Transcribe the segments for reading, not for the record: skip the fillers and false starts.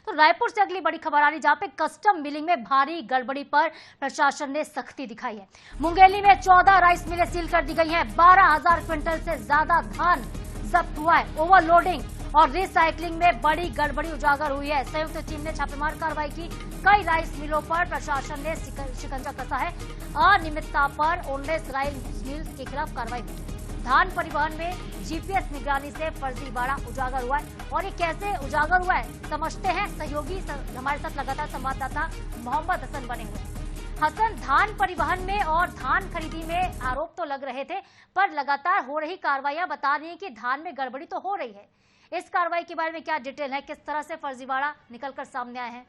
तो रायपुर से अगली बड़ी खबर आ रही, जहां पे कस्टम मिलिंग में भारी गड़बड़ी पर प्रशासन ने सख्ती दिखाई है। मुंगेली में 14 राइस मिलें सील कर दी गई हैं। 12,000 क्विंटल से ज्यादा धान जब्त हुआ है। ओवरलोडिंग और रिसाइकलिंग में बड़ी गड़बड़ी उजागर हुई है। संयुक्त टीम ने छापेमार कार्रवाई की। कई राइस मिलों पर प्रशासन ने शिकंजा कसा है। अनियमितता पर 19 राइस मिल्स के खिलाफ कार्रवाई हुई। धान परिवहन में जीपीएस निगरानी से फर्जीवाड़ा उजागर हुआ है। और ये कैसे उजागर हुआ है समझते हैं। सहयोगी हमारे साथ लगातार संवाददाता मोहम्मद हसन बने हुए हैं। हसन, धान परिवहन में और धान खरीदी में आरोप तो लग रहे थे, पर लगातार हो रही कार्रवाइयां बता रही है कि धान में गड़बड़ी तो हो रही है। इस कार्रवाई के बारे में क्या डिटेल है, किस तरह से फर्जीवाड़ा निकलकर सामने आए हैं?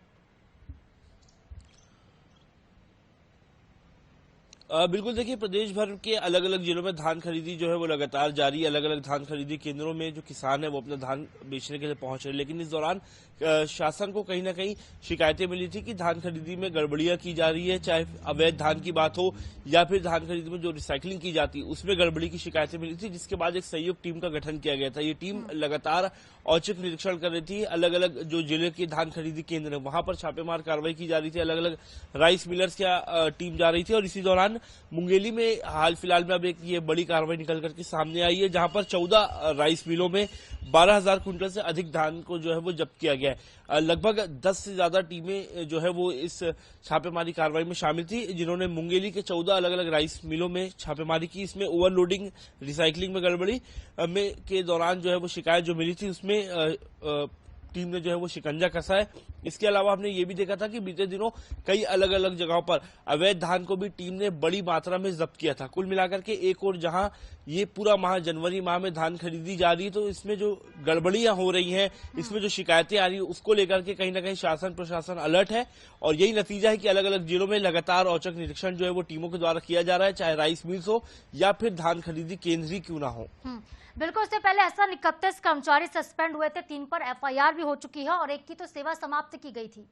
बिल्कुल, देखिए, प्रदेश भर के अलग अलग जिलों में धान खरीदी जो है वो लगातार जारी है। अलग अलग धान खरीदी केंद्रों में जो किसान है वो अपना धान बेचने के लिए पहुंच रहे हैं, लेकिन इस दौरान शासन को कहीं ना कहीं शिकायतें मिली थी कि धान खरीदी में गड़बड़ियां की जा रही है, चाहे अवैध धान की बात हो या फिर धान खरीदी में जो रिसाइकलिंग की जाती है उसमें गड़बड़ी की शिकायतें मिली थी, जिसके बाद एक संयुक्त टीम का गठन किया गया था। ये टीम लगातार औचक निरीक्षण कर रही थी। अलग अलग जो जिले के धान खरीदी केंद्र है वहां पर छापेमार कार्रवाई की जा रही थी। अलग अलग राइस मिलर्स की टीम जा रही थी और इसी दौरान मुंगेली में हाल फिलहाल में अब एक ये बड़ी कार्रवाई निकल करके सामने आई है, जहां पर 14 राइस मिलों में 12,000 क्विंटल से अधिक धान को जो है वो जब्त किया गया है। लगभग 10 से ज्यादा टीमें जो है वो इस छापेमारी कार्रवाई में शामिल थी, जिन्होंने मुंगेली के 14 अलग अलग राइस मिलों में छापेमारी की। इसमें ओवरलोडिंग, रिसाइकलिंग में गड़बड़ी में के दौरान जो है वो शिकायत जो मिली थी उसमें टीम ने जो है वो शिकंजा कसा है। इसके अलावा हमने ये भी देखा था कि बीते दिनों कई अलग अलग जगहों पर अवैध धान को भी टीम ने बड़ी मात्रा में जब्त किया था। कुल मिलाकर के एक और जहां ये पूरा माह, जनवरी माह में धान खरीदी जा रही है, तो इसमें जो गड़बड़ियां हो रही हैं, इसमें जो शिकायतें आ रही है, उसको लेकर के कहीं ना कहीं शासन प्रशासन अलर्ट है। और यही नतीजा है कि अलग अलग जिलों में लगातार औचक निरीक्षण जो है वो टीमों के द्वारा किया जा रहा है, चाहे राइस मिल्स हो या फिर धान खरीदी केंद्र ही क्यों ना हो। बिल्कुल, इससे पहले हसन 31 कर्मचारी सस्पेंड हुए थे, 3 पर एफआईआर भी हो चुकी है और 1 की तो सेवा समाप्त की गई थी।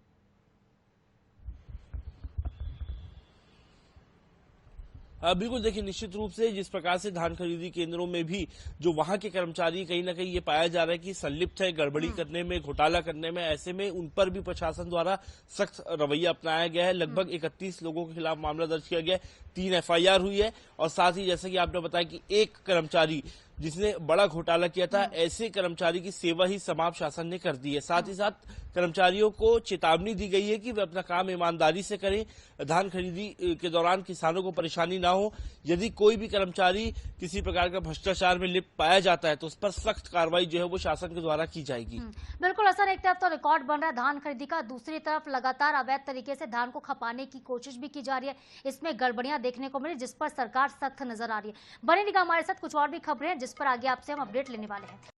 बिल्कुल, देखिए, निश्चित रूप से जिस प्रकार से धान खरीदी केंद्रों में भी जो वहां के कर्मचारी कहीं ना कहीं ये पाया जा रहा है कि संलिप्त है गड़बड़ी करने में, घोटाला करने में, ऐसे में उन पर भी प्रशासन द्वारा सख्त रवैया अपनाया गया है। लगभग 31 लोगों के खिलाफ मामला दर्ज किया गया है, 3 एफआईआर हुई है और साथ ही जैसे कि आपने बताया कि एक कर्मचारी जिसने बड़ा घोटाला किया था, ऐसे कर्मचारी की सेवा ही समाप्त शासन ने कर दी है। साथ ही साथ कर्मचारियों को चेतावनी दी गई है कि वे अपना काम ईमानदारी से करें, धान खरीदी के दौरान किसानों को परेशानी ना हो। यदि कोई भी कर्मचारी किसी प्रकार का भ्रष्टाचार में लिप्त पाया जाता है तो उस पर सख्त कार्रवाई जो है वो शासन के द्वारा की जाएगी। बिल्कुल हसन, एक तरफ तो रिकॉर्ड बन रहा है धान खरीदी का, दूसरी तरफ लगातार अवैध तरीके से धान को खपाने की कोशिश भी की जा रही है। इसमें गड़बड़ियां देखने को मिली, जिस पर सरकार सख्त नजर आ रही है। बने रहिएगा हमारे साथ, कुछ और भी खबरें हैं जिस पर आगे आपसे हम अपडेट लेने वाले हैं।